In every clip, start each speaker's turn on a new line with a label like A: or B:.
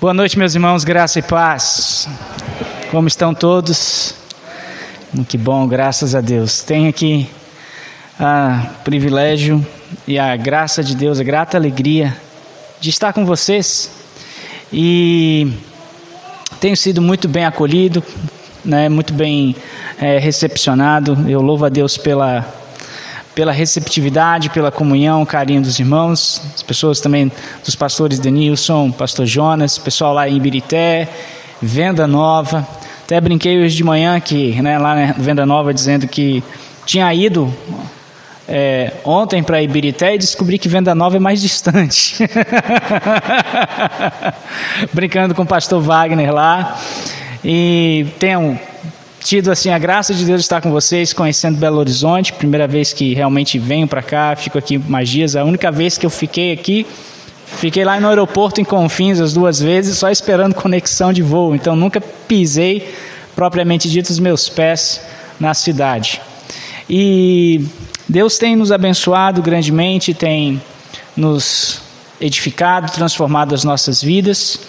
A: Boa noite, meus irmãos, graça e paz. Como estão todos? Que bom, graças a Deus. Tenho aqui o privilégio e a graça de Deus, a grata alegria de estar com vocês. E tenho sido muito bem acolhido, né, muito bem recepcionado. Eu louvo a Deus pela receptividade, pela comunhão, carinho dos irmãos, as pessoas também, dos pastores Denilson, pastor Jonas, pessoal lá em Ibirité, Venda Nova. Até brinquei hoje de manhã que, lá na Venda Nova, dizendo que tinha ido ontem para Ibirité e descobri que Venda Nova é mais distante. Brincando com o pastor Wagner lá. E tenho tido assim a graça de Deus estar com vocês, conhecendo Belo Horizonte, primeira vez que realmente venho para cá, fico aqui mais dias. A única vez que eu fiquei aqui, fiquei lá no aeroporto em Confins as 2 vezes, só esperando conexão de voo, então nunca pisei, propriamente dito, os meus pés na cidade. E Deus tem nos abençoado grandemente, tem nos edificado, transformado as nossas vidas,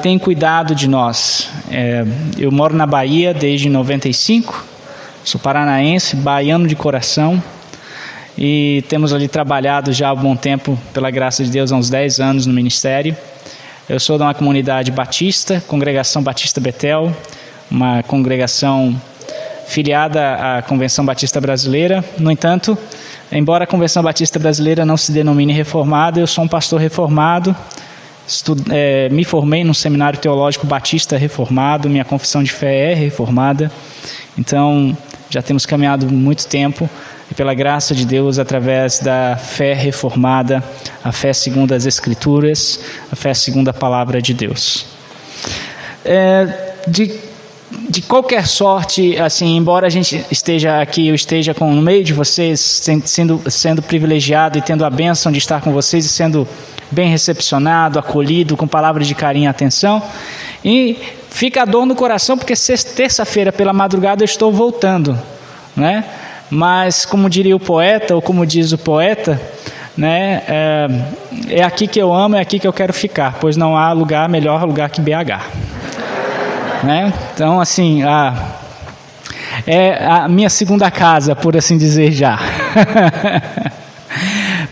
A: tem cuidado de nós. Eu moro na Bahia desde 95, sou paranaense, baiano de coração, e temos ali trabalhado já há um bom tempo, pela graça de Deus, há uns 10 anos no ministério. Eu sou de uma comunidade batista, Congregação Batista Betel, uma congregação filiada à Convenção Batista Brasileira. No entanto, embora a Convenção Batista Brasileira não se denomine reformada, eu sou um pastor reformado. Me formei num seminário teológico batista reformado, minha confissão de fé é reformada, então já temos caminhado muito tempo, e pela graça de Deus, através da fé reformada, a fé segundo as Escrituras, a fé segundo a Palavra de Deus. De qualquer sorte, assim, embora a gente esteja aqui, eu esteja no meio de vocês, sendo privilegiado e tendo a bênção de estar com vocês e sendo bem recepcionado, acolhido, com palavras de carinho e atenção, e fica a dor no coração porque terça-feira pela madrugada eu estou voltando, né? Mas como diria o poeta, ou como diz o poeta, né, é aqui que eu amo, é aqui que eu quero ficar, pois não há melhor lugar que BH. Né? Então, assim, é a minha segunda casa, por assim dizer já.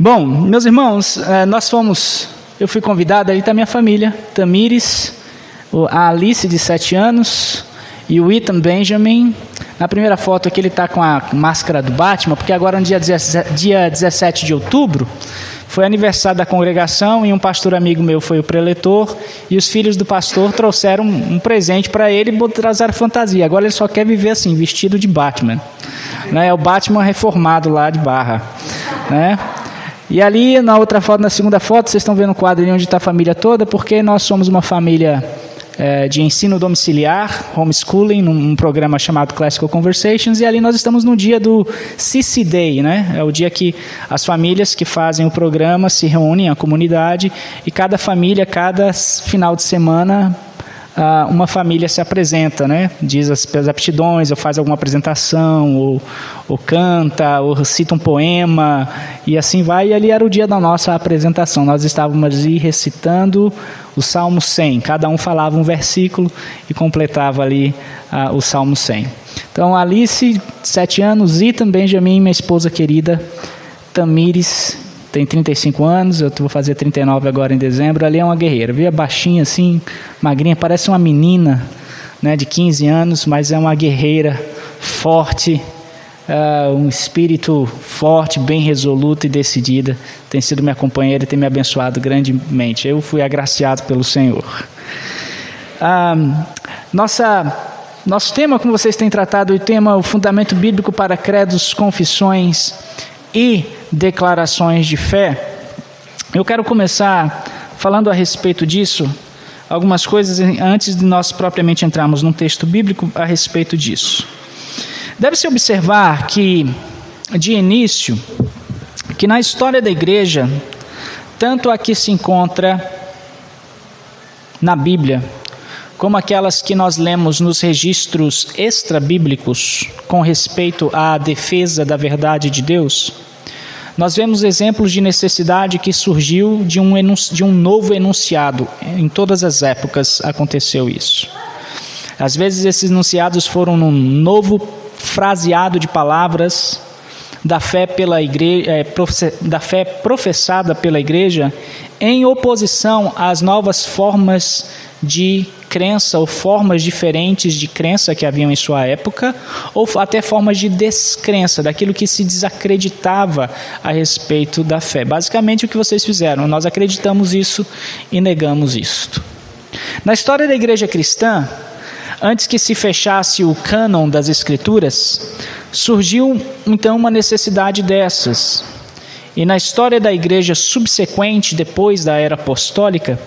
A: Bom, meus irmãos, eu fui convidado, ali está minha família, Tamires, a Alice de 7 anos e o Ethan Benjamin. Na primeira foto aqui ele está com a máscara do Batman, porque agora no dia 17 de outubro foi aniversário da congregação e um pastor amigo meu foi o preletor, e os filhos do pastor trouxeram um presente para ele e trouxeram fantasia. Agora ele só quer viver assim, vestido de Batman, né? É o Batman reformado lá de Barra, né? E ali na outra foto, na segunda foto, vocês estão vendo o quadro ali onde está a família toda, porque nós somos uma família de ensino domiciliar, homeschooling, num programa chamado Classical Conversations, e ali nós estamos no dia do CC Day, né? É o dia que as famílias que fazem o programa se reúnem, a comunidade, e cada família, cada final de semana, uma família se apresenta, né? Diz as aptidões, ou faz alguma apresentação, ou canta, ou recita um poema, e assim vai. E ali era o dia da nossa apresentação. Nós estávamos ali recitando o Salmo 100. Cada um falava um versículo e completava ali o Salmo 100. Então, Alice, 7 anos, Ethan, Benjamin, minha esposa querida, Tamires, tem 35 anos, eu vou fazer 39 agora em dezembro. Ali é uma guerreira, viu? Baixinha assim, magrinha, parece uma menina, né, de 15 anos, mas é uma guerreira forte, um espírito forte, bem resoluta e decidida. Tem sido minha companheira e tem me abençoado grandemente. Eu fui agraciado pelo Senhor. Nosso tema, como vocês têm tratado, o fundamento bíblico para credos, confissões e declarações de fé. Eu quero começar falando a respeito disso, algumas coisas antes de nós propriamente entrarmos num texto bíblico a respeito disso. Deve-se observar que, de início, que na história da igreja, tanto a que se encontra na Bíblia, como aquelas que nós lemos nos registros extra-bíblicos com respeito à defesa da verdade de Deus, nós vemos exemplos de necessidade que surgiu de um novo enunciado. Em todas as épocas aconteceu isso. Às vezes esses enunciados foram num novo fraseado de palavras da fé pela igreja, da fé professada pela igreja, em oposição às novas formas de crença ou formas diferentes de crença que haviam em sua época, ou até formas de descrença, daquilo que se desacreditava a respeito da fé. Basicamente o que vocês fizeram, nós acreditamos isso e negamos isto. Na história da igreja cristã, antes que se fechasse o cânon das Escrituras, surgiu então uma necessidade dessas. E na história da igreja subsequente, depois da era apostólica,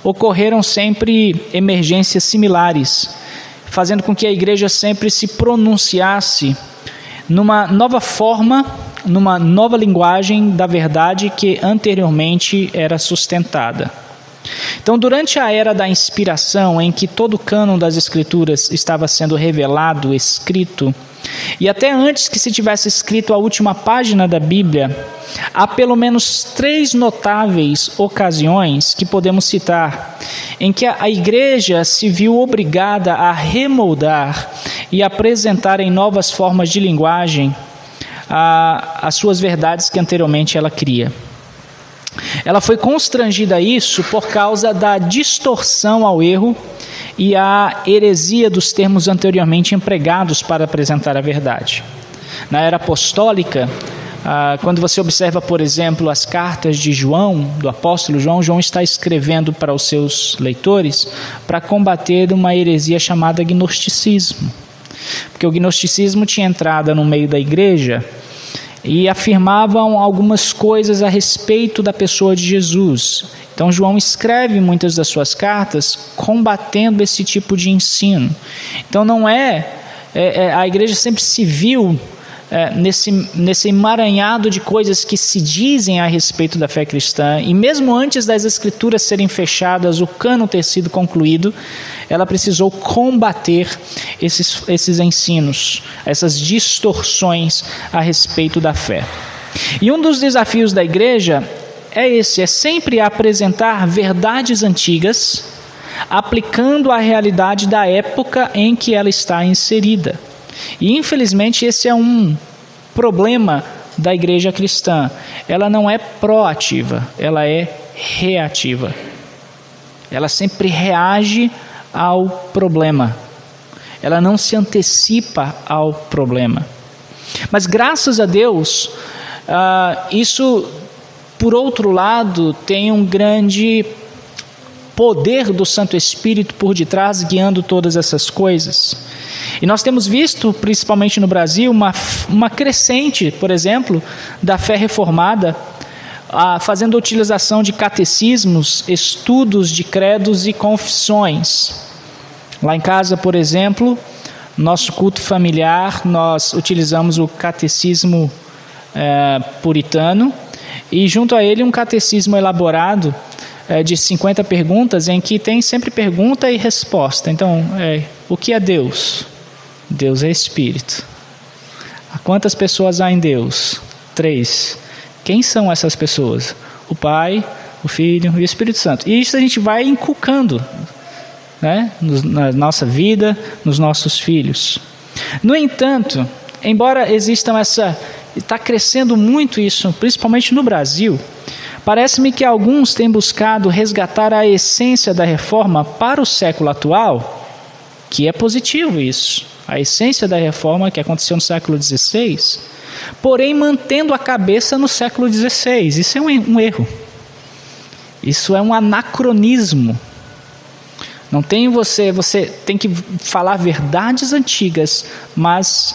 A: ocorreram sempre emergências similares, fazendo com que a igreja sempre se pronunciasse numa nova forma, numa nova linguagem da verdade que anteriormente era sustentada. Então, durante a era da inspiração, em que todo o cânon das Escrituras estava sendo revelado, escrito, e até antes que se tivesse escrito a última página da Bíblia, há pelo menos 3 notáveis ocasiões que podemos citar, em que a igreja se viu obrigada a remoldar e apresentar em novas formas de linguagem as suas verdades que anteriormente ela cria. Ela foi constrangida a isso por causa da distorção ao erro e a heresia dos termos anteriormente empregados para apresentar a verdade. Na era apostólica, quando você observa, por exemplo, as cartas de João, do apóstolo João, João está escrevendo para os seus leitores para combater uma heresia chamada gnosticismo. Porque o gnosticismo tinha entrado no meio da igreja e afirmavam algumas coisas a respeito da pessoa de Jesus. Então João escreve muitas das suas cartas combatendo esse tipo de ensino. Então não a igreja sempre se viu nesse emaranhado de coisas que se dizem a respeito da fé cristã, e mesmo antes das escrituras serem fechadas, o cânon ter sido concluído, ela precisou combater esses ensinos, essas distorções a respeito da fé. E um dos desafios da igreja é sempre apresentar verdades antigas, aplicando a realidade da época em que ela está inserida. E infelizmente esse é um problema da igreja cristã. Ela não é proativa, ela é reativa. Ela sempre reage ao problema. Ela não se antecipa ao problema. Mas graças a Deus, isso, por outro lado, tem um grande poder do Santo Espírito por detrás, guiando todas essas coisas. E nós temos visto, principalmente no Brasil, uma crescente, por exemplo, da fé reformada, fazendo a utilização de catecismos, estudos de credos e confissões. Lá em casa, por exemplo, nosso culto familiar, nós utilizamos o catecismo puritano, e junto a ele um catecismo elaborado de 50 perguntas, em que tem sempre pergunta e resposta. Então, o que é Deus? Deus é Espírito. Quantas pessoas há em Deus? 3. Quem são essas pessoas? O Pai, o Filho e o Espírito Santo. E isso a gente vai inculcando, né, na nossa vida, nos nossos filhos. No entanto, embora existam está crescendo muito isso, principalmente no Brasil, parece-me que alguns têm buscado resgatar a essência da reforma para o século atual, que é positivo isso, a essência da reforma que aconteceu no século XVI, porém mantendo a cabeça no século XVI. Isso é um erro, isso é um anacronismo. Não tem você tem que falar verdades antigas, mas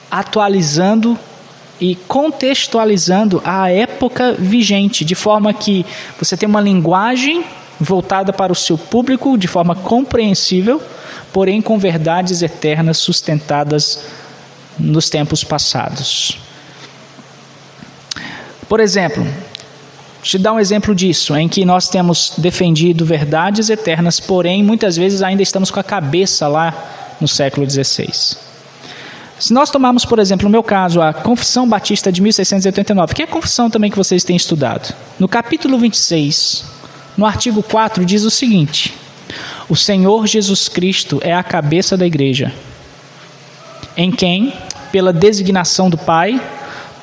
A: atualizando e contextualizando a época vigente, de forma que você tem uma linguagem voltada para o seu público de forma compreensível, porém com verdades eternas sustentadas nos tempos passados. Por exemplo, te dar um exemplo disso, em que nós temos defendido verdades eternas, porém muitas vezes ainda estamos com a cabeça lá no século XVI. Se nós tomarmos, por exemplo, no meu caso, a Confissão Batista de 1689, que é a confissão também que vocês têm estudado, no capítulo 26, no artigo 4, diz o seguinte: o Senhor Jesus Cristo é a cabeça da igreja, em quem, pela designação do Pai,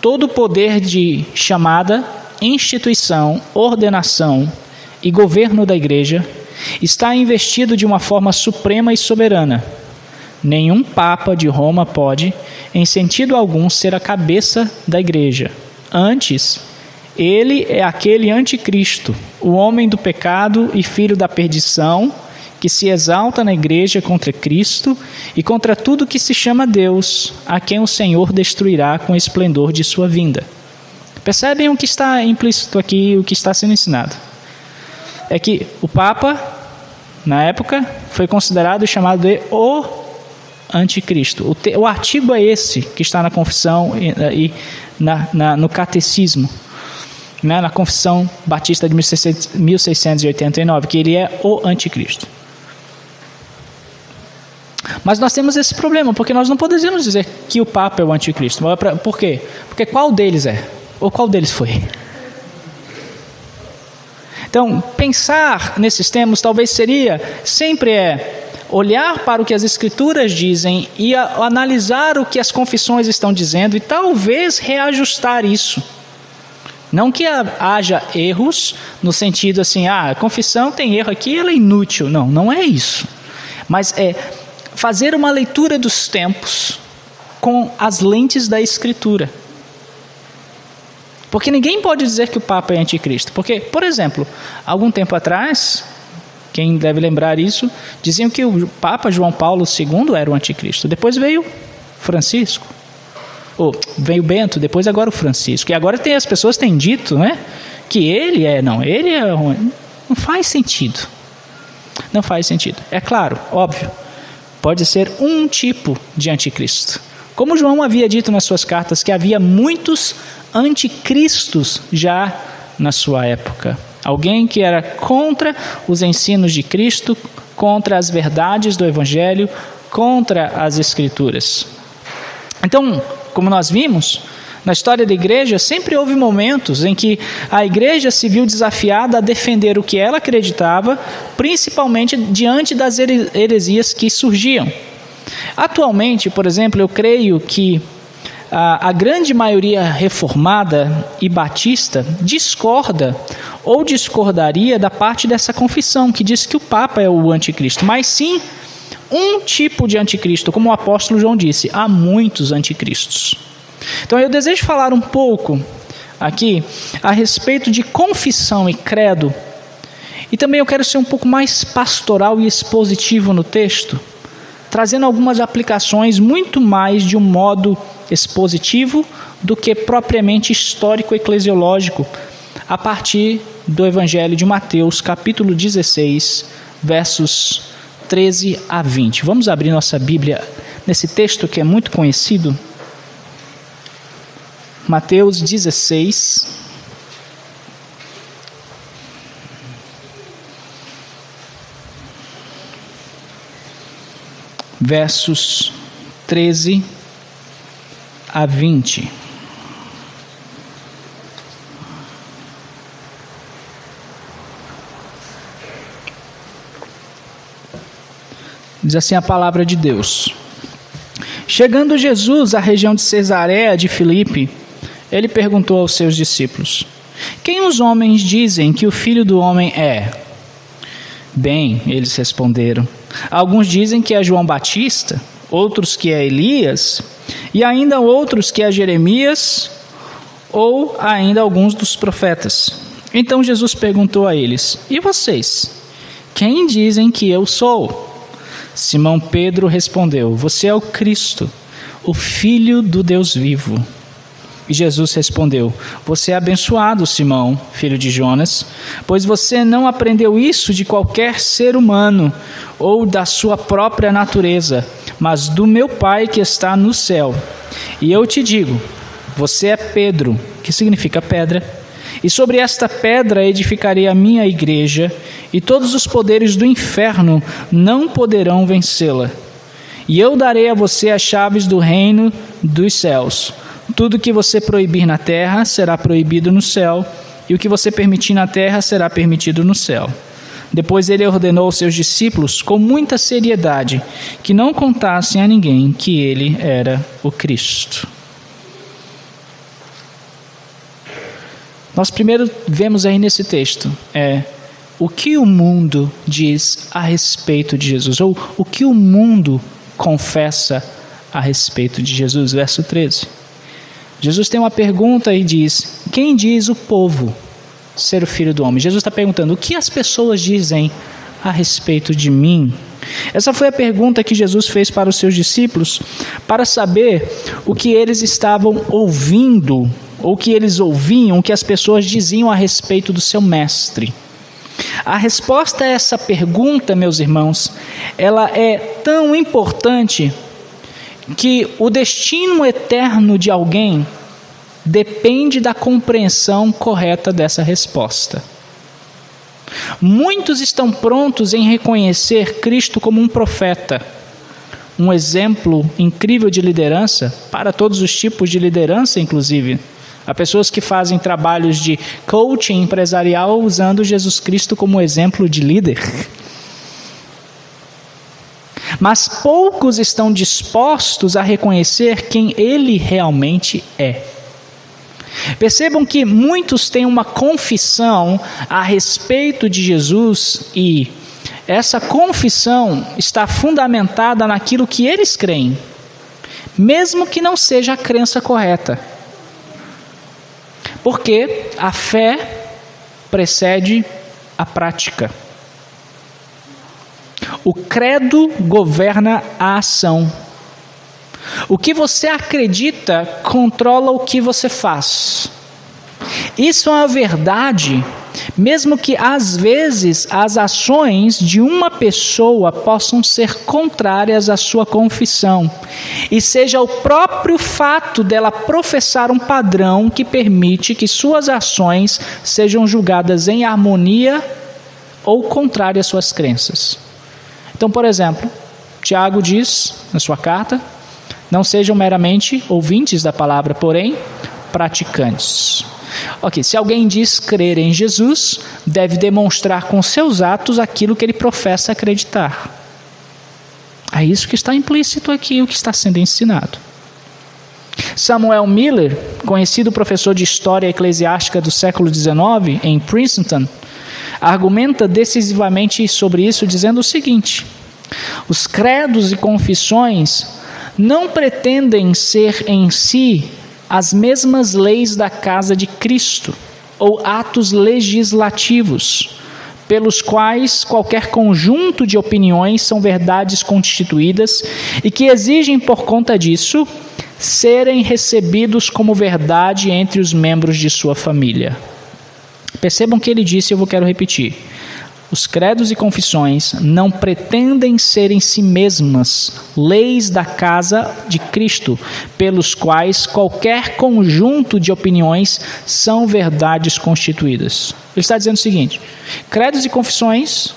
A: todo o poder de chamada, instituição, ordenação e governo da igreja está investido de uma forma suprema e soberana. Nenhum Papa de Roma pode, em sentido algum, ser a cabeça da igreja. Antes, ele é aquele anticristo, o homem do pecado e filho da perdição, que se exalta na igreja contra Cristo e contra tudo que se chama Deus, a quem o Senhor destruirá com o esplendor de sua vinda. Percebem o que está implícito aqui, o que está sendo ensinado? É que o Papa, na época, foi considerado e chamado de o anticristo. O artigo é esse que está na confissão e no catecismo, né, na Confissão Batista de 1689, que ele é o anticristo. Mas nós temos esse problema, porque nós não podemos dizer que o Papa é o anticristo. Por quê? Porque qual deles é? Ou qual deles foi? Então, pensar nesses termos talvez seria sempre olhar para o que as Escrituras dizem e analisar o que as confissões estão dizendo e talvez reajustar isso. Não que haja erros no sentido assim, a confissão tem erro aqui, ela é inútil. Não, não é isso. Mas é fazer uma leitura dos tempos com as lentes da Escritura. Porque ninguém pode dizer que o Papa é anticristo. Porque, por exemplo, algum tempo atrás, quem deve lembrar isso, diziam que o Papa João Paulo II era o anticristo. Depois veio Francisco. Veio Bento, depois agora o Francisco. E agora as pessoas têm dito, né, que ele é ruim. Não faz sentido. Não faz sentido. É claro, óbvio, pode ser um tipo de anticristo. Como João havia dito nas suas cartas que havia muitos anticristos já na sua época. Alguém que era contra os ensinos de Cristo, contra as verdades do Evangelho, contra as Escrituras. Então, como nós vimos, na história da igreja, sempre houve momentos em que a igreja se viu desafiada a defender o que ela acreditava, principalmente diante das heresias que surgiam. Atualmente, por exemplo, eu creio que a grande maioria reformada e batista discorda ou discordaria da parte dessa confissão que diz que o Papa é o anticristo, mas sim um tipo de anticristo, como o apóstolo João disse, há muitos anticristos. Então eu desejo falar um pouco aqui a respeito de confissão e credo, e também eu quero ser um pouco mais pastoral e expositivo no texto, trazendo algumas aplicações muito mais de um modo expositivo do que propriamente histórico-eclesiológico, a partir do Evangelho de Mateus, capítulo 16, versos 13 a 20. Vamos abrir nossa Bíblia nesse texto que é muito conhecido. Mateus 16, versos 13 a 20. Diz assim a palavra de Deus: Chegando Jesus à região de Cesareia de Filipe, ele perguntou aos seus discípulos: Quem os homens dizem que o Filho do Homem é? Bem, eles responderam, alguns dizem que é João Batista, outros que é Elias, e ainda outros que é Jeremias, ou ainda alguns dos profetas. Então Jesus perguntou a eles: E vocês? Quem dizem que eu sou? Simão Pedro respondeu: Você é o Cristo, o Filho do Deus vivo. E Jesus respondeu: Você é abençoado, Simão, filho de Jonas, pois você não aprendeu isso de qualquer ser humano ou da sua própria natureza, mas do meu Pai que está no céu. E eu te digo: você é Pedro, que significa pedra, e sobre esta pedra edificarei a minha igreja, e todos os poderes do inferno não poderão vencê-la. e eu darei a você as chaves do reino dos céus. Tudo que você proibir na terra será proibido no céu, e o que você permitir na terra será permitido no céu. Depois ele ordenou aos seus discípulos, com muita seriedade, que não contassem a ninguém que ele era o Cristo. Nós primeiro vemos aí nesse texto, o que o mundo diz a respeito de Jesus, ou o que o mundo confessa a respeito de Jesus, verso 13. Jesus tem uma pergunta e diz, quem diz o povo ser o Filho do Homem? Jesus está perguntando, o que as pessoas dizem a respeito de mim? Essa foi a pergunta que Jesus fez para os seus discípulos, para saber o que eles estavam ouvindo, ou que eles ouviam, o que as pessoas diziam a respeito do seu mestre. A resposta a essa pergunta, meus irmãos, ela é tão importante que o destino eterno de alguém depende da compreensão correta dessa resposta. Muitos estão prontos em reconhecer Cristo como um profeta, um exemplo incrível de liderança, para todos os tipos de liderança, inclusive. Há pessoas que fazem trabalhos de coaching empresarial usando Jesus Cristo como exemplo de líder. Mas poucos estão dispostos a reconhecer quem ele realmente é. Percebam que muitos têm uma confissão a respeito de Jesus e essa confissão está fundamentada naquilo que eles creem, mesmo que não seja a crença correta. Porque a fé precede a prática. O credo governa a ação. O que você acredita controla o que você faz. Isso é uma verdade, mesmo que às vezes as ações de uma pessoa possam ser contrárias à sua confissão, e seja o próprio fato dela professar um padrão que permite que suas ações sejam julgadas em harmonia ou contrárias às suas crenças. Então, por exemplo, Tiago diz na sua carta, não sejam meramente ouvintes da palavra, porém praticantes. Ok, se alguém diz crer em Jesus, deve demonstrar com seus atos aquilo que ele professa acreditar. É isso que está implícito aqui, o que está sendo ensinado. Samuel Miller, conhecido professor de História Eclesiástica do século XIX em Princeton, argumenta decisivamente sobre isso, dizendo o seguinte: os credos e confissões não pretendem ser em si as mesmas leis da casa de Cristo, ou atos legislativos, pelos quais qualquer conjunto de opiniões são verdades constituídas e que exigem, por conta disso, serem recebidos como verdade entre os membros de sua família. Percebam que ele disse, eu quero repetir. Os credos e confissões não pretendem ser em si mesmas leis da casa de Cristo, pelos quais qualquer conjunto de opiniões são verdades constituídas. Ele está dizendo o seguinte: credos e confissões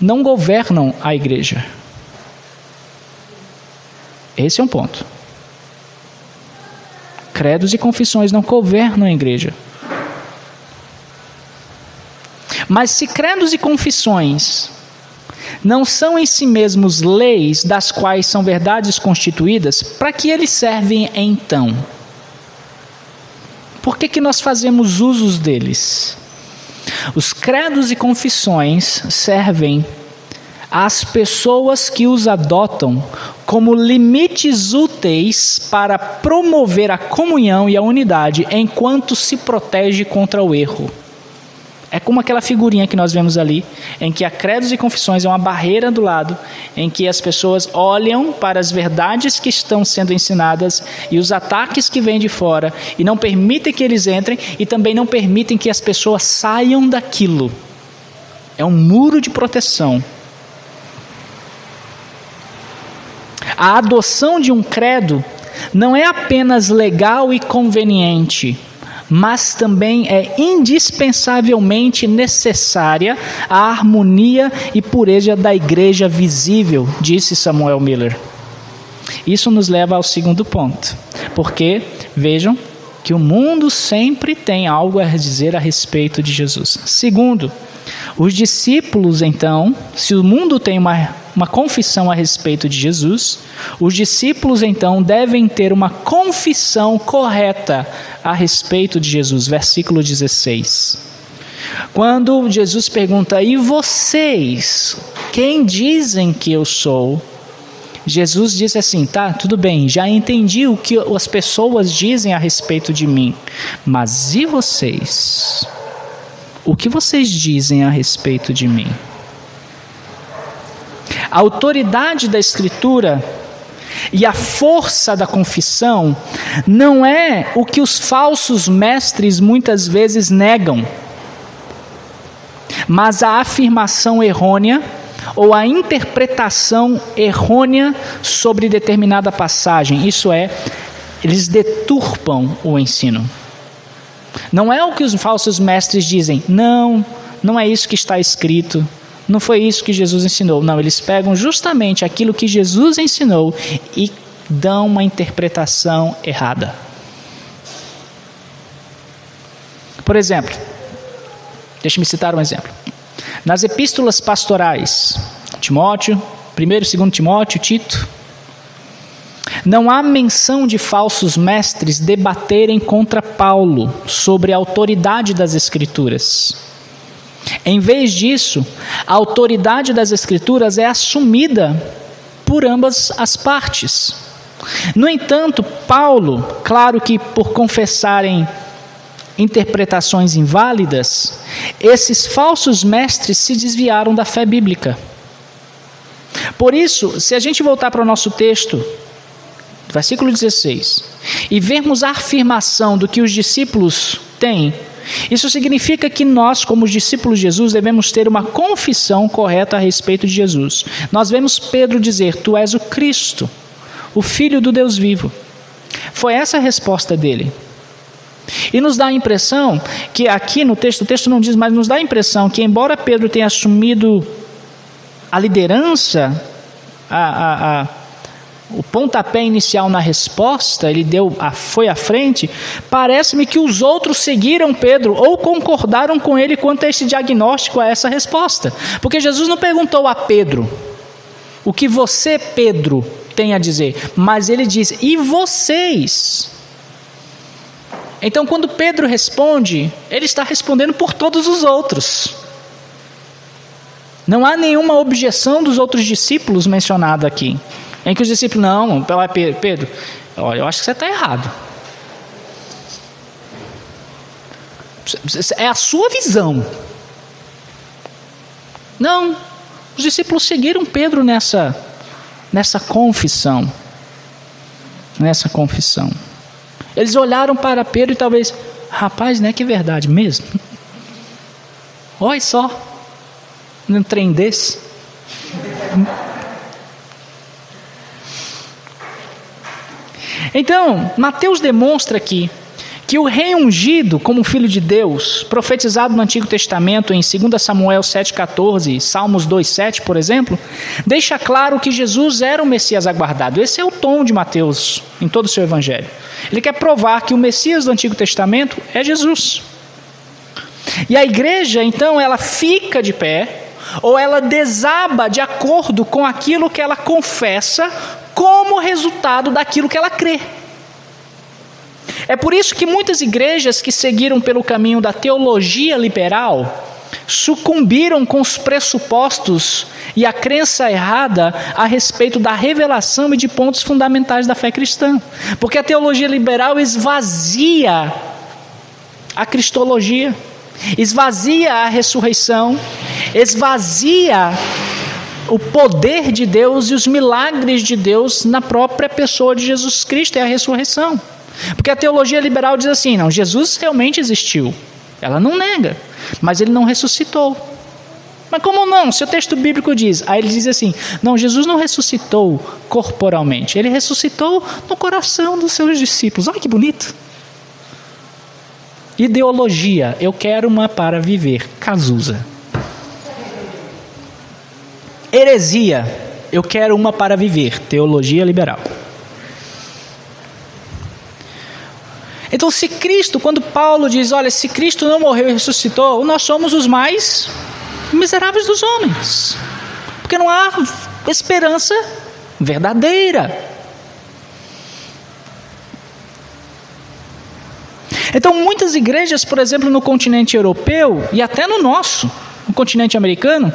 A: não governam a igreja. Esse é um ponto. Credos e confissões não governam a igreja. Mas se credos e confissões não são em si mesmos leis das quais são verdades constituídas, para que eles servem então? Por que nós fazemos usos deles? Os credos e confissões servem às pessoas que os adotam como limites úteis para promover a comunhão e a unidade enquanto se protege contra o erro. É como aquela figurinha que nós vemos ali, em que a credos e confissões é uma barreira do lado, em que as pessoas olham para as verdades que estão sendo ensinadas e os ataques que vêm de fora, e não permitem que eles entrem, e também não permitem que as pessoas saiam daquilo. É um muro de proteção. A adoção de um credo não é apenas legal e conveniente, mas também é indispensavelmente necessária a harmonia e pureza da igreja visível, disse Samuel Miller. Isso nos leva ao segundo ponto, porque, vejam, que o mundo sempre tem algo a dizer a respeito de Jesus. Segundo, os discípulos, então, se o mundo tem uma confissão a respeito de Jesus, os discípulos, então, devem ter uma confissão correta a respeito de Jesus. Versículo 16. Quando Jesus pergunta, e vocês, quem dizem que eu sou? Jesus disse assim, tá, tudo bem, já entendi o que as pessoas dizem a respeito de mim, mas e vocês? O que vocês dizem a respeito de mim? A autoridade da Escritura e a força da confissão não é o que os falsos mestres muitas vezes negam, mas a afirmação errônea ou a interpretação errônea sobre determinada passagem. Isso é, eles deturpam o ensino. Não é o que os falsos mestres dizem, não é isso que está escrito, não foi isso que Jesus ensinou. Não, eles pegam justamente aquilo que Jesus ensinou e dão uma interpretação errada. Por exemplo, deixe-me citar um exemplo. Nas epístolas pastorais, Timóteo, 1º e 2º Timóteo, Tito, não há menção de falsos mestres debaterem contra Paulo sobre a autoridade das Escrituras. Em vez disso, a autoridade das Escrituras é assumida por ambas as partes. No entanto, Paulo, claro que por confessarem interpretações inválidas, esses falsos mestres se desviaram da fé bíblica. Por isso, se a gente voltar para o nosso texto, versículo 16, e vermos a afirmação do que os discípulos têm, isso significa que nós, como os discípulos de Jesus, devemos ter uma confissão correta a respeito de Jesus. Nós vemos Pedro dizer, tu és o Cristo, o Filho do Deus vivo. Foi essa a resposta dele. E nos dá a impressão que aqui no texto, o texto não diz, mas nos dá a impressão que embora Pedro tenha assumido a liderança, o pontapé inicial na resposta, ele foi à frente, parece-me que os outros seguiram Pedro ou concordaram com ele quanto a esse diagnóstico, a essa resposta. Porque Jesus não perguntou a Pedro, o que você, Pedro, tem a dizer, mas ele diz, e vocês? Então, quando Pedro responde, ele está respondendo por todos os outros. Não há nenhuma objeção dos outros discípulos mencionada aqui. Em que os discípulos, não, Pedro, olha, eu acho que você está errado. É a sua visão. Não, os discípulos seguiram Pedro nessa confissão. Nessa confissão. Eles olharam para Pedro e talvez, rapaz, né, que verdade mesmo. Olha só, num trem desse. Então, Mateus demonstra aqui que o rei ungido como filho de Deus, profetizado no Antigo Testamento em 2 Samuel 7,14, Salmos 2,7, por exemplo, deixa claro que Jesus era o Messias aguardado. Esse é o tom de Mateus em todo o seu evangelho. Ele quer provar que o Messias do Antigo Testamento é Jesus. E a igreja, então, ela fica de pé, ou ela desaba de acordo com aquilo que ela confessa como resultado daquilo que ela crê. É por isso que muitas igrejas que seguiram pelo caminho da teologia liberal sucumbiram com os pressupostos e a crença errada a respeito da revelação e de pontos fundamentais da fé cristã. Porque a teologia liberal esvazia a cristologia, esvazia a ressurreição, esvazia o poder de Deus e os milagres de Deus na própria pessoa de Jesus Cristo, é a ressurreição. Porque a teologia liberal diz assim, não, Jesus realmente existiu, ela não nega, mas ele não ressuscitou. Mas como não? Se o texto bíblico diz, aí ele diz assim, não, Jesus não ressuscitou corporalmente, ele ressuscitou no coração dos seus discípulos. Olha que bonito. Ideologia, eu quero uma para viver, Cazuza. Heresia, eu quero uma para viver, teologia liberal. Então, se Cristo, quando Paulo diz, olha, se Cristo não morreu e ressuscitou, nós somos os mais miseráveis dos homens, porque não há esperança verdadeira. Então, muitas igrejas, por exemplo, no continente europeu e até no nosso, no continente americano,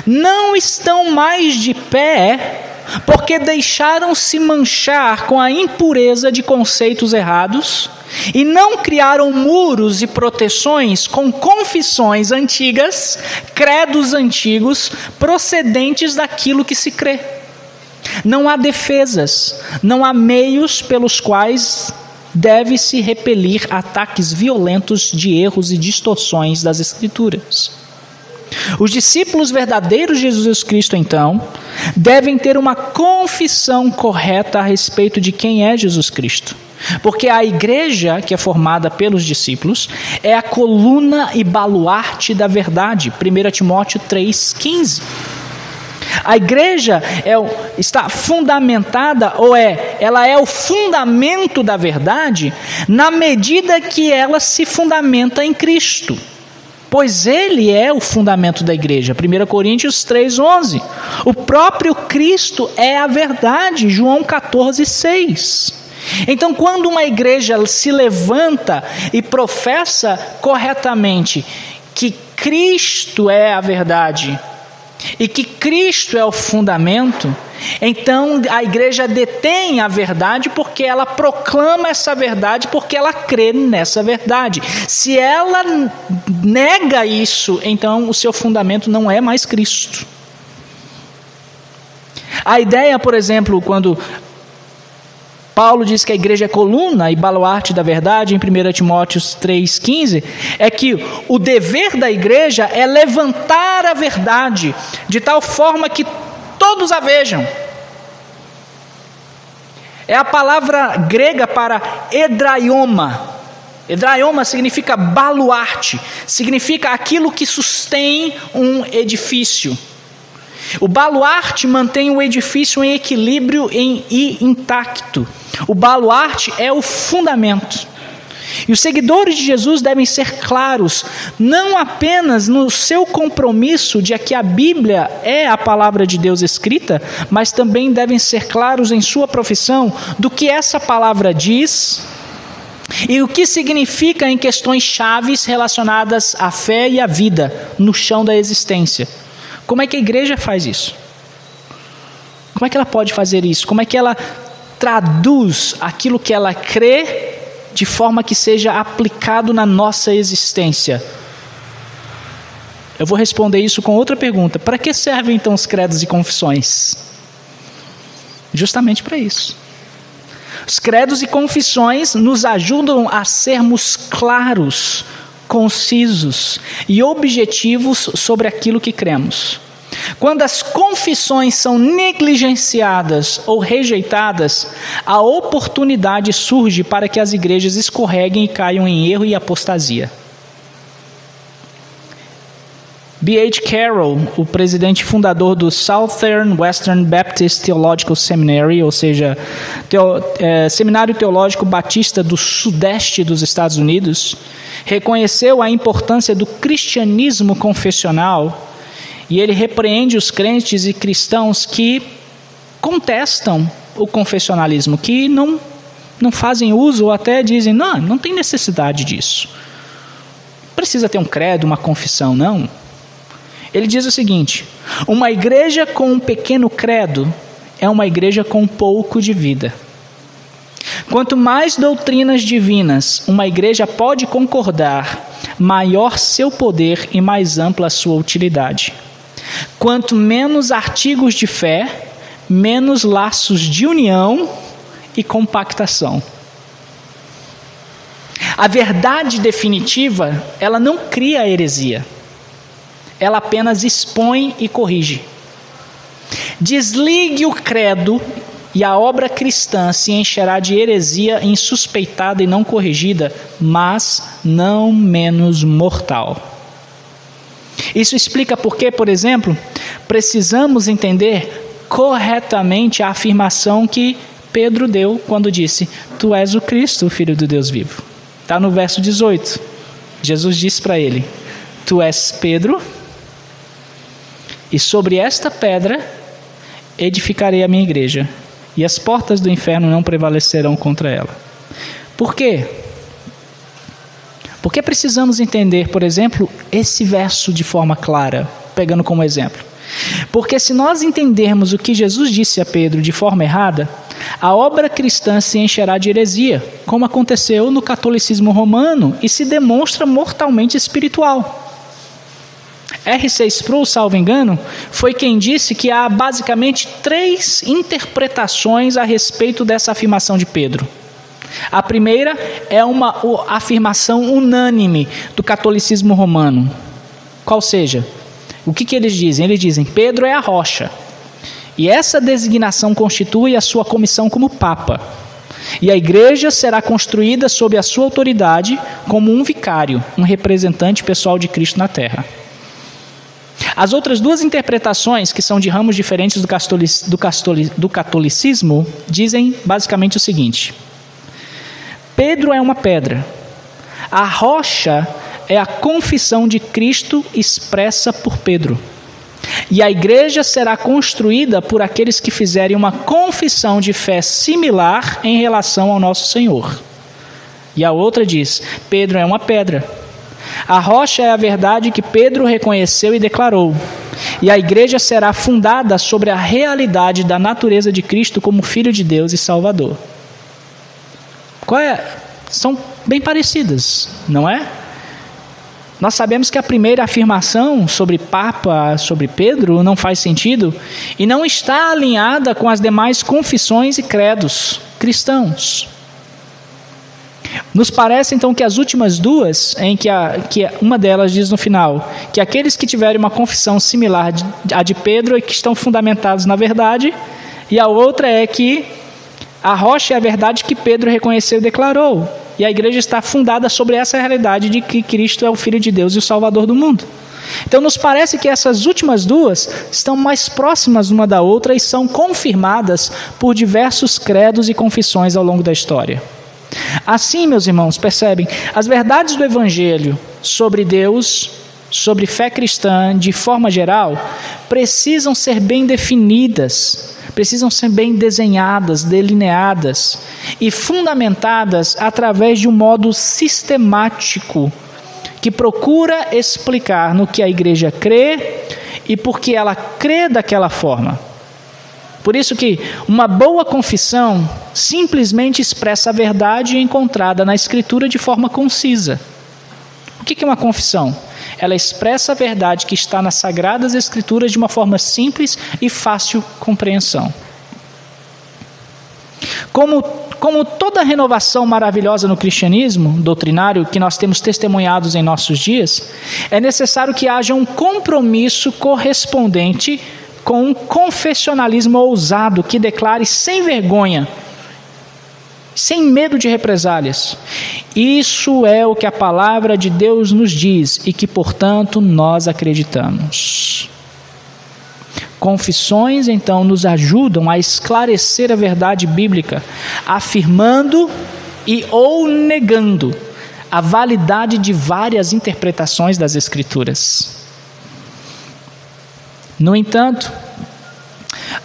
A: não estão mais de pé porque deixaram-se manchar com a impureza de conceitos errados e não criaram muros e proteções com confissões antigas, credos antigos, procedentes daquilo que se crê. Não há defesas, não há meios pelos quais deve-se repelir ataques violentos de erros e distorções das Escrituras. Os discípulos verdadeiros de Jesus Cristo, então, devem ter uma confissão correta a respeito de quem é Jesus Cristo. Porque a igreja, que é formada pelos discípulos, é a coluna e baluarte da verdade. 1 Timóteo 3,15. A igreja está fundamentada, ela é o fundamento da verdade, na medida que ela se fundamenta em Cristo. Pois Ele é o fundamento da igreja. 1 Coríntios 3,11. O próprio Cristo é a verdade. João 14,6. Então, quando uma igreja se levanta e professa corretamente que Cristo é a verdade e que Cristo é o fundamento, então a igreja detém a verdade porque ela proclama essa verdade, porque ela crê nessa verdade. Se ela nega isso, então o seu fundamento não é mais Cristo. A ideia, por exemplo, quando Paulo diz que a igreja é coluna e baluarte da verdade, em 1 Timóteo 3,15, é que o dever da igreja é levantar a verdade, de tal forma que todos a vejam. É a palavra grega para hedraioma. Hedraioma significa baluarte, significa aquilo que sustém um edifício. O baluarte mantém o edifício em equilíbrio e intacto. O baluarte é o fundamento. E os seguidores de Jesus devem ser claros, não apenas no seu compromisso de que a Bíblia é a palavra de Deus escrita, mas também devem ser claros em sua profissão do que essa palavra diz e o que significa em questões chaves relacionadas à fé e à vida no chão da existência. Como é que a igreja faz isso? Como é que ela pode fazer isso? Como é que ela traduz aquilo que ela crê de forma que seja aplicado na nossa existência? Eu vou responder isso com outra pergunta. Para que servem então os credos e confissões? Justamente para isso. Os credos e confissões nos ajudam a sermos claros, concisos e objetivos sobre aquilo que cremos. Quando as confissões são negligenciadas ou rejeitadas, a oportunidade surge para que as igrejas escorreguem e caiam em erro e apostasia. B.H. Carroll, o presidente fundador do Southern Western Baptist Theological Seminary, ou seja, Seminário Teológico Batista do Sudeste dos Estados Unidos, reconheceu a importância do cristianismo confessional e ele repreende os crentes e cristãos que contestam o confessionalismo, que não fazem uso ou até dizem, não tem necessidade disso. Precisa ter um credo, uma confissão, não. Ele diz o seguinte: uma igreja com um pequeno credo é uma igreja com pouco de vida. Quanto mais doutrinas divinas uma igreja pode concordar, maior seu poder e mais ampla a sua utilidade. Quanto menos artigos de fé, menos laços de união e compactação. A verdade definitiva, ela não cria heresia. Ela apenas expõe e corrige. Desligue o credo e a obra cristã se encherá de heresia insuspeitada e não corrigida, mas não menos mortal. Isso explica por que, por exemplo, precisamos entender corretamente a afirmação que Pedro deu quando disse: Tu és o Cristo, o Filho do Deus vivo. Está no verso 18. Jesus disse para ele: tu és Pedro, e sobre esta pedra edificarei a minha igreja, e as portas do inferno não prevalecerão contra ela. Por quê? Porque precisamos entender, por exemplo, esse verso de forma clara, pegando como exemplo. Porque se nós entendermos o que Jesus disse a Pedro de forma errada, a obra cristã se encherá de heresia, como aconteceu no catolicismo romano e se demonstra mortalmente espiritual. R.C. Sproul, salvo engano, foi quem disse que há basicamente 3 interpretações a respeito dessa afirmação de Pedro. A primeira é uma afirmação unânime do catolicismo romano. Qual seja? O que eles dizem? Eles dizem: Pedro é a rocha. E essa designação constitui a sua comissão como Papa. E a igreja será construída sob a sua autoridade como um vicário, um representante pessoal de Cristo na terra. As outras 2 interpretações, que são de ramos diferentes do catolicismo, dizem basicamente o seguinte: Pedro é uma pedra. A rocha é a confissão de Cristo expressa por Pedro. E a igreja será construída por aqueles que fizerem uma confissão de fé similar em relação ao nosso Senhor. E a outra diz: Pedro é uma pedra. A rocha é a verdade que Pedro reconheceu e declarou. E a igreja será fundada sobre a realidade da natureza de Cristo como Filho de Deus e Salvador. São bem parecidas, não é? Nós sabemos que a primeira afirmação sobre Papa, sobre Pedro, não faz sentido e não está alinhada com as demais confissões e credos cristãos. Nos parece então que as últimas 2, em que uma delas diz no final que aqueles que tiverem uma confissão similar à de Pedro é que estão fundamentados na verdade, e a outra é que a rocha é a verdade que Pedro reconheceu e declarou. E a igreja está fundada sobre essa realidade de que Cristo é o Filho de Deus e o Salvador do mundo. Então nos parece que essas últimas 2 estão mais próximas uma da outra e são confirmadas por diversos credos e confissões ao longo da história. Assim, meus irmãos, percebem, as verdades do Evangelho sobre Deus, sobre fé cristã, de forma geral, precisam ser bem definidas, precisam ser bem desenhadas, delineadas e fundamentadas através de um modo sistemático que procura explicar no que a igreja crê e por que ela crê daquela forma. Por isso que uma boa confissão simplesmente expressa a verdade encontrada na Escritura de forma concisa. O que é uma confissão? Ela expressa a verdade que está nas Sagradas Escrituras de uma forma simples e fácil compreensão. Como toda renovação maravilhosa no cristianismo doutrinário que nós temos testemunhados em nossos dias, é necessário que haja um compromisso correspondente com um confessionalismo ousado que declare sem vergonha, sem medo de represálias. Isso é o que a palavra de Deus nos diz e que, portanto, nós acreditamos. Confissões, então, nos ajudam a esclarecer a verdade bíblica, afirmando e ou negando a validade de várias interpretações das Escrituras. No entanto,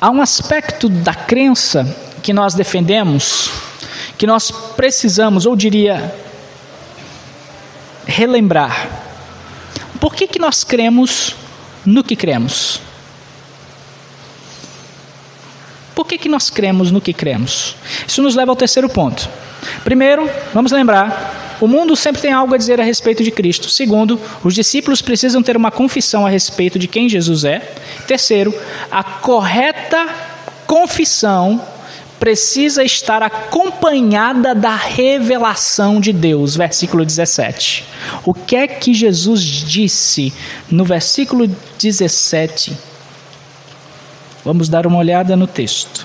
A: há um aspecto da crença que nós defendemos, que nós precisamos, ou diria, relembrar. Por que nós cremos no que cremos? Por que nós cremos no que cremos? Isso nos leva ao terceiro ponto. Primeiro, vamos lembrar, o mundo sempre tem algo a dizer a respeito de Cristo. Segundo, os discípulos precisam ter uma confissão a respeito de quem Jesus é. Terceiro, a correta confissão precisa estar acompanhada da revelação de Deus. Versículo 17. O que é que Jesus disse no versículo 17? Vamos dar uma olhada no texto.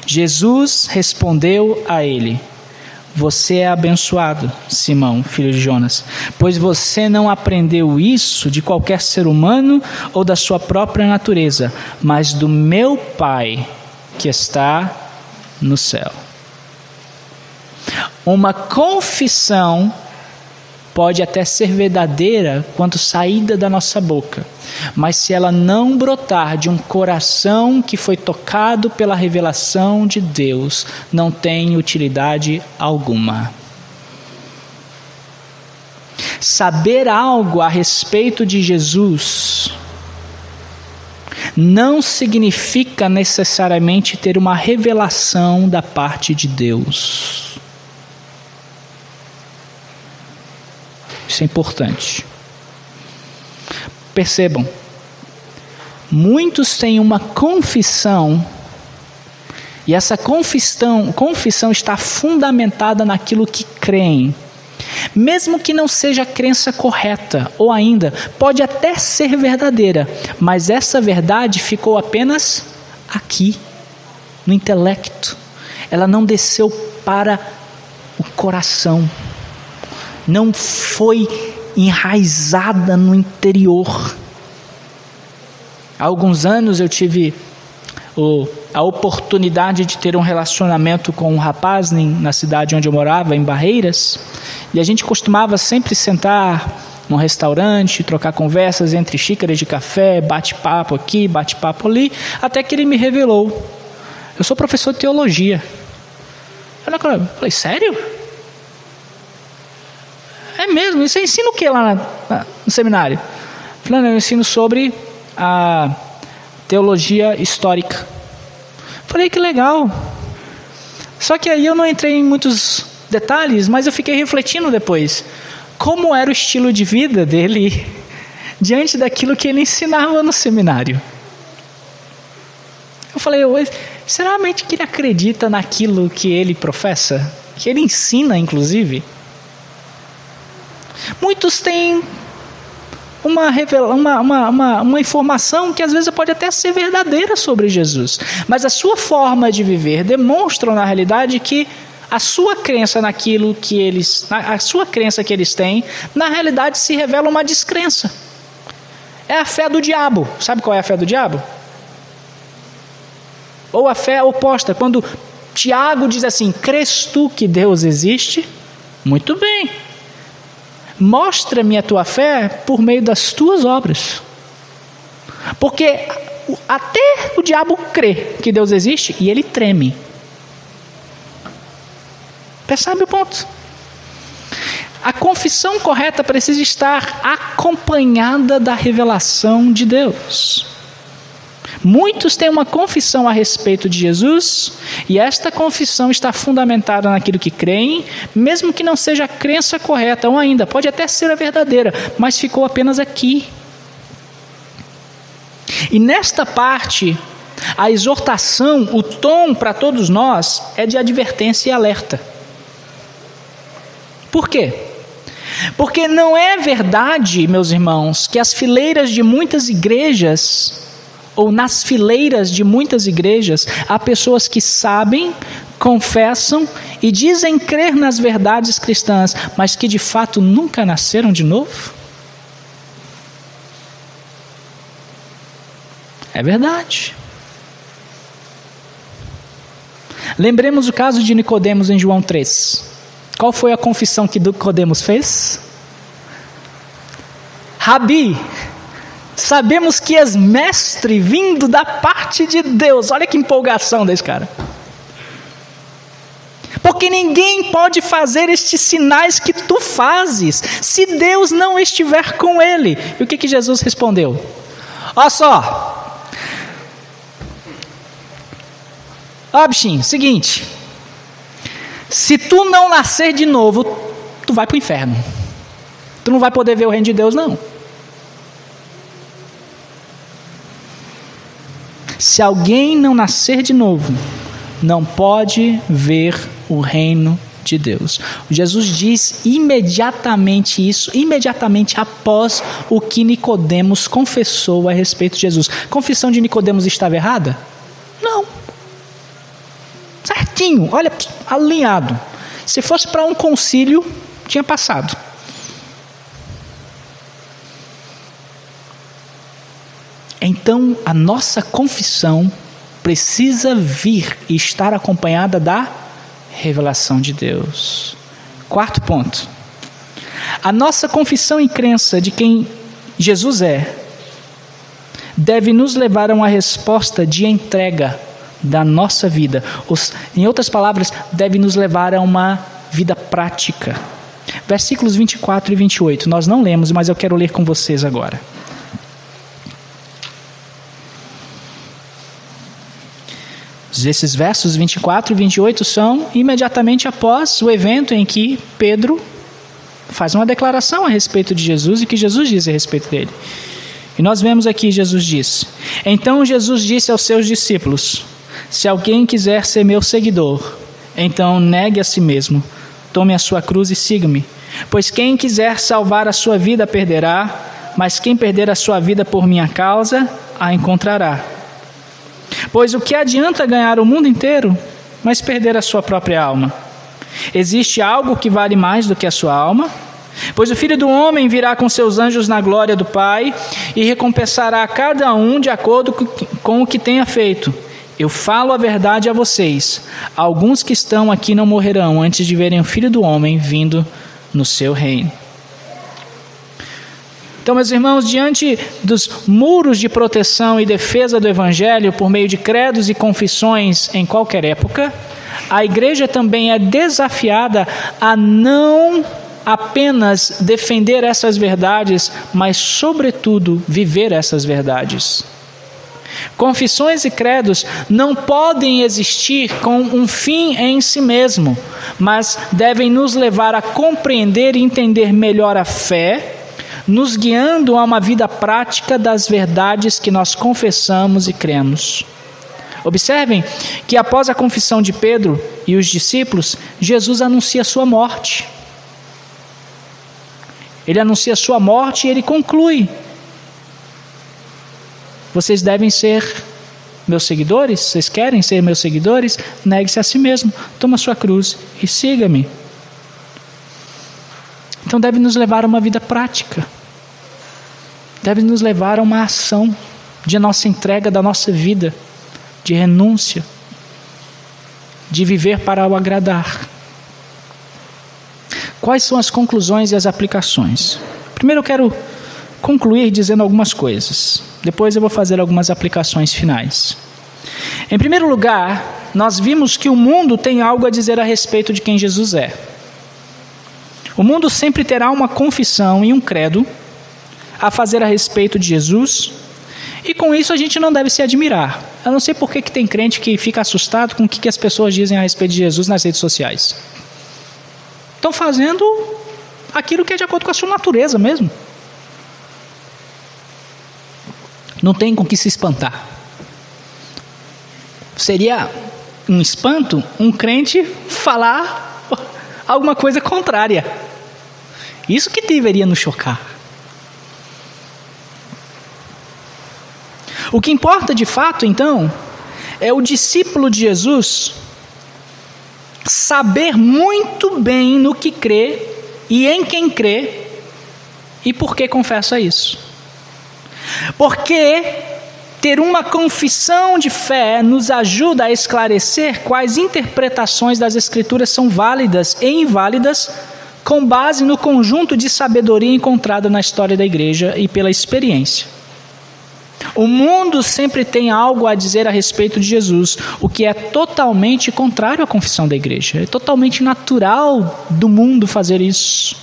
A: Jesus respondeu a ele: você é abençoado, Simão, filho de Jonas, pois você não aprendeu isso de qualquer ser humano ou da sua própria natureza, mas do meu Pai que está no céu. Uma confissão pode até ser verdadeira quando saída da nossa boca, mas se ela não brotar de um coração que foi tocado pela revelação de Deus, não tem utilidade alguma. Saber algo a respeito de Jesus não significa necessariamente ter uma revelação da parte de Deus. Isso é importante. Percebam, muitos têm uma confissão, e essa confissão está fundamentada naquilo que creem, mesmo que não seja a crença correta, ou ainda, pode até ser verdadeira, mas essa verdade ficou apenas aqui, no intelecto. Ela não desceu para o coração, não foi enraizada no interior. Há alguns anos eu tive a oportunidade de ter um relacionamento com um rapaz na cidade onde eu morava, em Barreiras, e a gente costumava sempre sentar num restaurante, trocar conversas entre xícaras de café, bate-papo aqui, bate-papo ali, até que ele me revelou: eu sou professor de teologia. Eu falei, sério? É mesmo? Você ensina o que lá no seminário? Falei, eu ensino sobre a teologia histórica. Falei, que legal. Só que aí eu não entrei em muitos detalhes, mas eu fiquei refletindo depois. Como era o estilo de vida dele diante daquilo que ele ensinava no seminário? Eu falei, será realmente que ele acredita naquilo que ele professa? Que ele ensina, inclusive? Muitos têm uma informação que às vezes pode até ser verdadeira sobre Jesus, mas a sua forma de viver demonstra na realidade que a sua crença naquilo que a sua crença que eles têm, na realidade se revela uma descrença. É a fé do diabo. Sabe qual é a fé do diabo? Ou a fé oposta, quando Tiago diz assim: crês tu que Deus existe? Muito bem. Mostra-me a tua fé por meio das tuas obras. Porque até o diabo crê que Deus existe e ele treme. Percebe o ponto? A confissão correta precisa estar acompanhada da revelação de Deus. Muitos têm uma confissão a respeito de Jesus, e esta confissão está fundamentada naquilo que creem, mesmo que não seja a crença correta, ou ainda, pode até ser a verdadeira, mas ficou apenas aqui. E nesta parte, a exortação, o tom para todos nós é de advertência e alerta. Por quê? Porque não é verdade, meus irmãos, que as fileiras de muitas igrejas, ou nas fileiras de muitas igrejas, há pessoas que sabem, confessam e dizem crer nas verdades cristãs, mas que de fato nunca nasceram de novo? É verdade. Lembremos o caso de Nicodemos em João 3. Qual foi a confissão que Nicodemos fez? Rabi, sabemos que és mestre vindo da parte de Deus. Olha que empolgação desse cara. Porque ninguém pode fazer estes sinais que tu fazes, se Deus não estiver com ele. E o que Jesus respondeu? Olha só. Ó, bichinho, seguinte. Se tu não nascer de novo, tu vai para o inferno. Tu não vai poder ver o reino de Deus, não. Se alguém não nascer de novo, não pode ver o reino de Deus. Jesus diz imediatamente isso, imediatamente após o que Nicodemos confessou a respeito de Jesus. A confissão de Nicodemos estava errada? Não. Certinho, olha, alinhado. Se fosse para um concílio, tinha passado. Então, a nossa confissão precisa vir e estar acompanhada da revelação de Deus. Quarto ponto. A nossa confissão e crença de quem Jesus é deve nos levar a uma resposta de entrega da nossa vida. Em outras palavras, deve nos levar a uma vida prática. Versículos 24 e 28. Nós não lemos, mas eu quero ler com vocês agora. Esses versos 24 e 28 são imediatamente após o evento em que Pedro faz uma declaração a respeito de Jesus e que Jesus diz a respeito dele. E nós vemos aqui, Jesus disse: Então Jesus disse aos seus discípulos: Se alguém quiser ser meu seguidor, então negue a si mesmo, tome a sua cruz e siga-me. Pois quem quiser salvar a sua vida perderá, mas quem perder a sua vida por minha causa, a encontrará. Pois o que adianta ganhar o mundo inteiro, mas perder a sua própria alma? Existe algo que vale mais do que a sua alma? Pois o Filho do Homem virá com seus anjos na glória do Pai e recompensará a cada um de acordo com o que tenha feito. Eu falo a verdade a vocês: alguns que estão aqui não morrerão antes de verem o Filho do Homem vindo no seu reino. Então, meus irmãos, diante dos muros de proteção e defesa do Evangelho por meio de credos e confissões em qualquer época, a igreja também é desafiada a não apenas defender essas verdades, mas, sobretudo, viver essas verdades. Confissões e credos não podem existir com um fim em si mesmo, mas devem nos levar a compreender e entender melhor a fé, nos guiando a uma vida prática das verdades que nós confessamos e cremos. Observem que após a confissão de Pedro e os discípulos, Jesus anuncia sua morte. Ele anuncia sua morte e ele conclui: Vocês devem ser meus seguidores? Vocês querem ser meus seguidores? Negue-se a si mesmo, toma sua cruz e siga-me. Então deve nos levar a uma vida prática. Deve nos levar a uma ação de nossa entrega da nossa vida, de renúncia, de viver para o agradar. Quais são as conclusões e as aplicações? Primeiro eu quero concluir dizendo algumas coisas. Depois eu vou fazer algumas aplicações finais. Em primeiro lugar, nós vimos que o mundo tem algo a dizer a respeito de quem Jesus é. O mundo sempre terá uma confissão e um credo a fazer a respeito de Jesus, e com isso a gente não deve se admirar. Eu não sei por que tem crente que fica assustado com o que as pessoas dizem a respeito de Jesus nas redes sociais. Estão fazendo aquilo que é de acordo com a sua natureza mesmo. Não tem com que se espantar. Seria um espanto um crente falar alguma coisa contrária. Isso que deveria nos chocar. O que importa de fato, então, é o discípulo de Jesus saber muito bem no que crê e em quem crê e por que confessa isso. Porque ter uma confissão de fé nos ajuda a esclarecer quais interpretações das Escrituras são válidas e inválidas com base no conjunto de sabedoria encontrada na história da igreja e pela experiência. O mundo sempre tem algo a dizer a respeito de Jesus, o que é totalmente contrário à confissão da igreja. É totalmente natural do mundo fazer isso,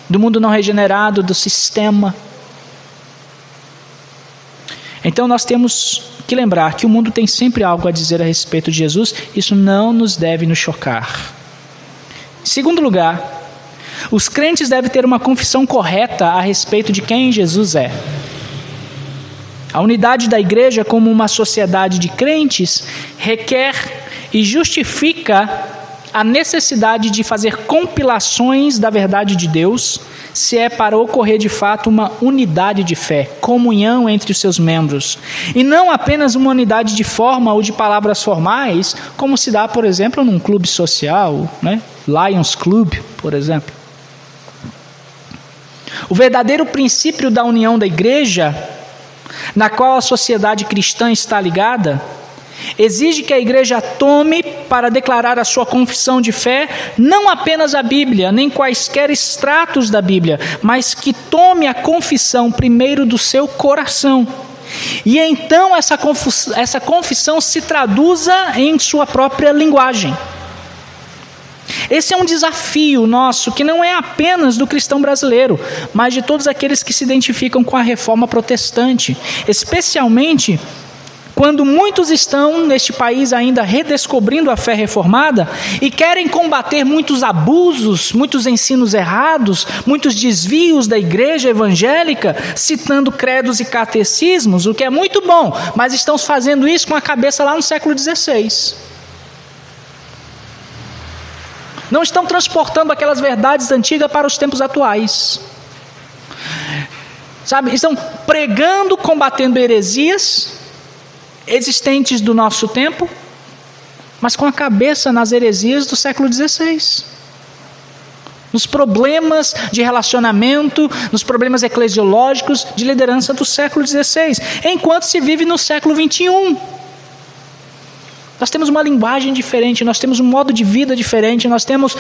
A: do mundo não regenerado, do sistema. Então nós temos que lembrar que o mundo tem sempre algo a dizer a respeito de Jesus. Isso não nos deve nos chocar. Em segundo lugar, os crentes devem ter uma confissão correta a respeito de quem Jesus é. A unidade da igreja como uma sociedade de crentes requer e justifica a necessidade de fazer compilações da verdade de Deus, se é para ocorrer de fato uma unidade de fé, comunhão entre os seus membros, e não apenas uma unidade de forma ou de palavras formais, como se dá, por exemplo, num clube social, né? Lions Club, por exemplo. O verdadeiro princípio da união da igreja, na qual a sociedade cristã está ligada, exige que a igreja tome para declarar a sua confissão de fé não apenas a Bíblia, nem quaisquer extratos da Bíblia, mas que tome a confissão primeiro do seu coração. E então essa confissão se traduza em sua própria linguagem. Esse é um desafio nosso, que não é apenas do cristão brasileiro, mas de todos aqueles que se identificam com a reforma protestante, especialmente quando muitos estão neste país ainda redescobrindo a fé reformada e querem combater muitos abusos, muitos ensinos errados, muitos desvios da igreja evangélica, citando credos e catecismos, o que é muito bom, mas estão fazendo isso com a cabeça lá no século XVI. Não estão transportando aquelas verdades antigas para os tempos atuais. Sabe, estão pregando, combatendo heresias existentes do nosso tempo, mas com a cabeça nas heresias do século XVI. Nos problemas de relacionamento, nos problemas eclesiológicos de liderança do século XVI, enquanto se vive no século XXI. Nós temos uma linguagem diferente, nós temos um modo de vida diferente, nós temos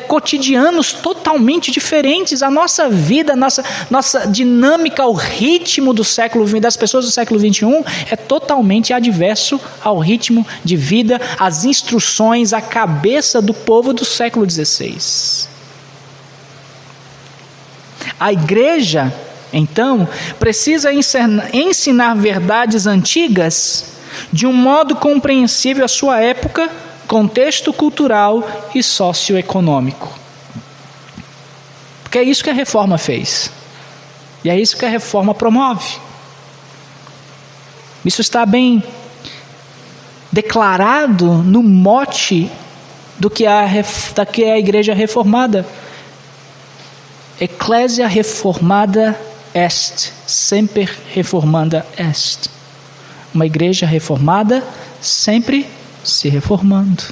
A: cotidianos totalmente diferentes. A nossa vida, nossa dinâmica, o ritmo do século XX, das pessoas do século XXI é totalmente adverso ao ritmo de vida, às instruções, à cabeça do povo do século XVI. A igreja, então, precisa ensinar verdades antigas de um modo compreensível à sua época, contexto cultural e socioeconômico. Porque é isso que a reforma fez. E é isso que a reforma promove. Isso está bem declarado no mote do que é a igreja reformada. Ecclesia reformada est, semper reformanda est. Uma igreja reformada sempre se reformando.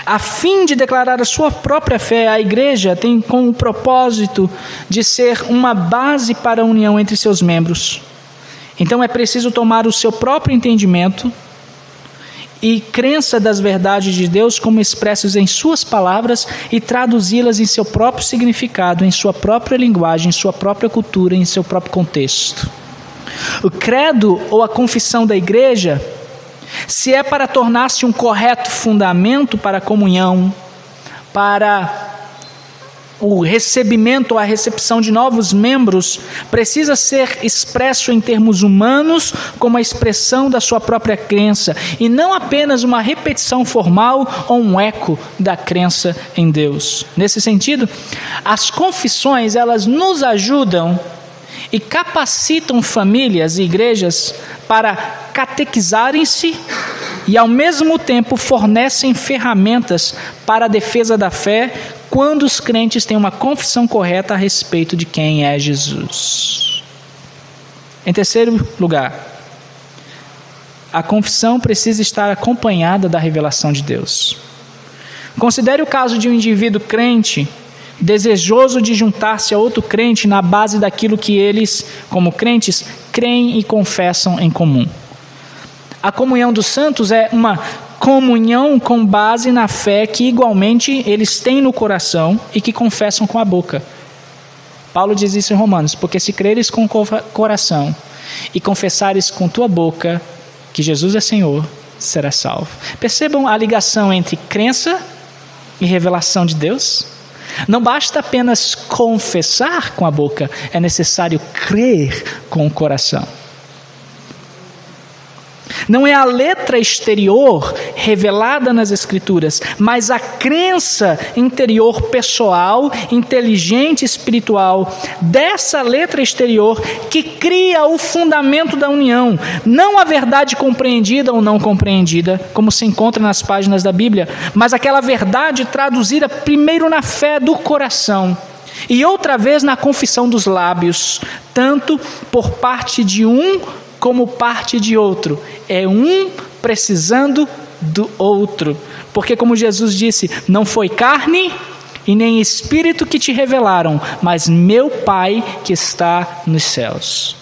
A: A fim de declarar a sua própria fé, a igreja tem como propósito de ser uma base para a união entre seus membros. Então é preciso tomar o seu próprio entendimento e crença das verdades de Deus como expressos em suas palavras e traduzi-las em seu próprio significado, em sua própria linguagem, em sua própria cultura, em seu próprio contexto. O credo ou a confissão da igreja, se é para tornar-se um correto fundamento para a comunhão, para o recebimento ou a recepção de novos membros, precisa ser expresso em termos humanos como a expressão da sua própria crença e não apenas uma repetição formal ou um eco da crença em Deus. Nesse sentido, as confissões, elas nos ajudam e capacitam famílias e igrejas para catequizarem-se e ao mesmo tempo fornecem ferramentas para a defesa da fé quando os crentes têm uma confissão correta a respeito de quem é Jesus. Em terceiro lugar, a confissão precisa estar acompanhada da revelação de Deus. Considere o caso de um indivíduo crente desejoso de juntar-se a outro crente na base daquilo que eles, como crentes, creem e confessam em comum. A comunhão dos santos é uma comunhão com base na fé que igualmente eles têm no coração e que confessam com a boca. Paulo diz isso em Romanos: porque se creres com o coração e confessares com tua boca que Jesus é Senhor, serás salvo. Percebam a ligação entre crença e revelação de Deus? Não basta apenas confessar com a boca, é necessário crer com o coração. Não é a letra exterior revelada nas Escrituras, mas a crença interior pessoal, inteligente, espiritual, dessa letra exterior que cria o fundamento da união. Não a verdade compreendida ou não compreendida, como se encontra nas páginas da Bíblia, mas aquela verdade traduzida primeiro na fé do coração e outra vez na confissão dos lábios, tanto por parte de um como parte de outro. É um precisando do outro. Porque, como Jesus disse, não foi carne e nem espírito que te revelaram, mas meu Pai que está nos céus.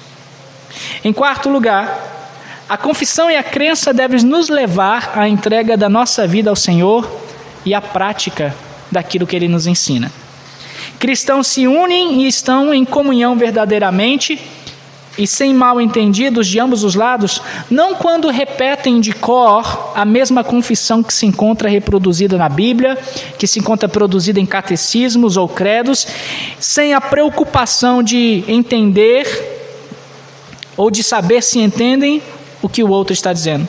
A: Em quarto lugar, A confissão e a crença devem nos levar à entrega da nossa vida ao Senhor e à prática daquilo que Ele nos ensina. Cristãos se unem e estão em comunhão verdadeiramente e sem mal entendidos de ambos os lados, não quando repetem de cor a mesma confissão que se encontra reproduzida na Bíblia, que se encontra produzida em catecismos ou credos, sem a preocupação de entender ou de saber se entendem o que o outro está dizendo.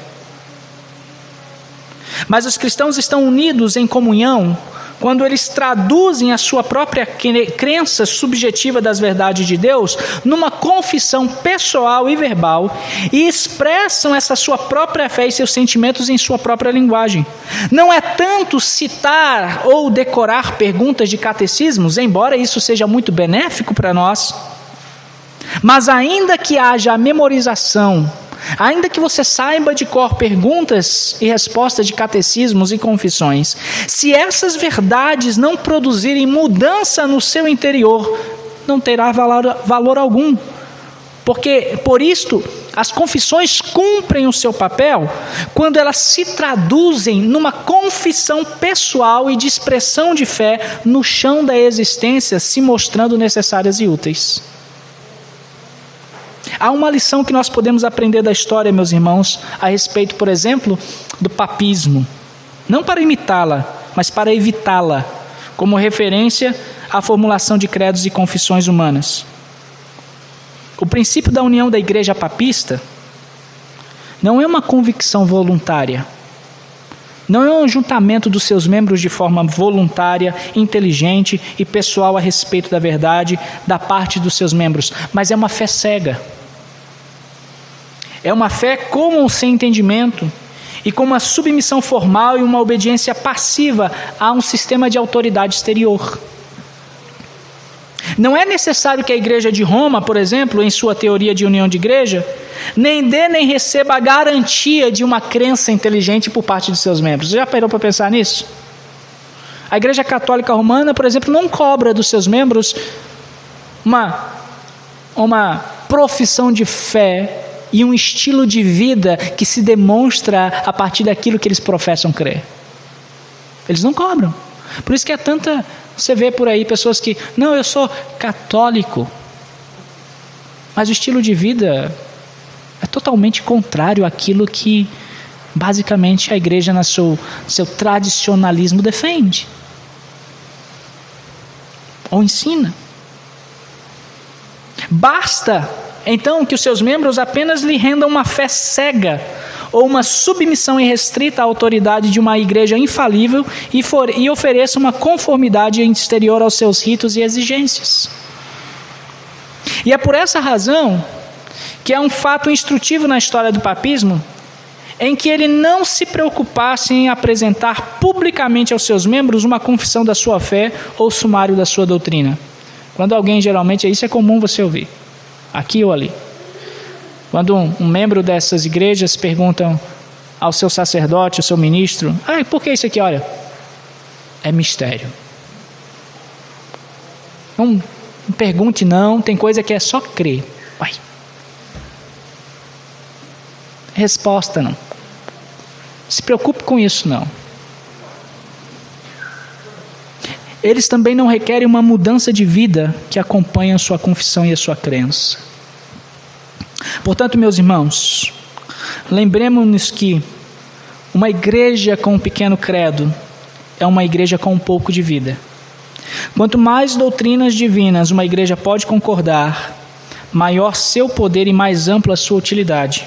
A: Mas os cristãos estão unidos em comunhão quando eles traduzem a sua própria crença subjetiva das verdades de Deus numa confissão pessoal e verbal e expressam essa sua própria fé e seus sentimentos em sua própria linguagem. Não é tanto citar ou decorar perguntas de catecismos, embora isso seja muito benéfico para nós, mas ainda que haja a memorização, ainda que você saiba de cor perguntas e respostas de catecismos e confissões, se essas verdades não produzirem mudança no seu interior, não terá valor algum. Porque, por isto, as confissões cumprem o seu papel quando elas se traduzem numa confissão pessoal e de expressão de fé no chão da existência, se mostrando necessárias e úteis. Há uma lição que nós podemos aprender da história, meus irmãos, a respeito, por exemplo, do papismo. Não para imitá-la, mas para evitá-la, como referência à formulação de credos e confissões humanas. O princípio da união da igreja papista não é uma convicção voluntária, não é um ajuntamento dos seus membros de forma voluntária, inteligente e pessoal a respeito da verdade da parte dos seus membros, mas é uma fé cega. É uma fé com ou sem entendimento e com uma submissão formal e uma obediência passiva a um sistema de autoridade exterior. Não é necessário que a igreja de Roma, por exemplo, em sua teoria de união de igreja, nem dê nem receba a garantia de uma crença inteligente por parte de seus membros. Você já parou para pensar nisso? A igreja católica romana, por exemplo, não cobra dos seus membros uma profissão de fé e um estilo de vida que se demonstra a partir daquilo que eles professam crer. Eles não cobram. Por isso que é tanta... Você vê por aí pessoas que... Não, eu sou católico. Mas o estilo de vida é totalmente contrário àquilo que, basicamente, a igreja, no seu tradicionalismo, defende. Ou ensina. Basta... Então, que os seus membros apenas lhe rendam uma fé cega ou uma submissão irrestrita à autoridade de uma igreja infalível e ofereçam uma conformidade exterior aos seus ritos e exigências. E é por essa razão que é um fato instrutivo na história do papismo em que ele não se preocupasse em apresentar publicamente aos seus membros uma confissão da sua fé ou sumário da sua doutrina. Quando alguém, geralmente, isso é comum você ouvir. Aqui ou ali. Quando um membro dessas igrejas perguntam ao seu sacerdote, ao seu ministro, por que isso aqui? Olha, é mistério. Não pergunte não, tem coisa que é só crer. Resposta não. Se preocupe com isso não. Eles também não requerem uma mudança de vida que acompanhe a sua confissão e a sua crença. Portanto, meus irmãos, lembremos-nos que uma igreja com um pequeno credo é uma igreja com um pouco de vida. Quanto mais doutrinas divinas uma igreja pode concordar, maior seu poder e mais ampla sua utilidade.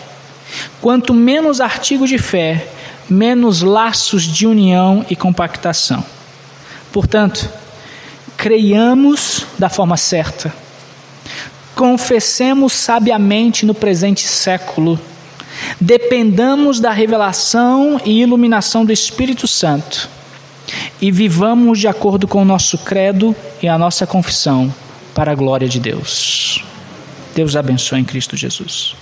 A: Quanto menos artigos de fé, menos laços de união e compactação. Portanto, creiamos da forma certa, confessemos sabiamente no presente século, dependamos da revelação e iluminação do Espírito Santo e vivamos de acordo com o nosso credo e a nossa confissão para a glória de Deus. Deus abençoe em Cristo Jesus.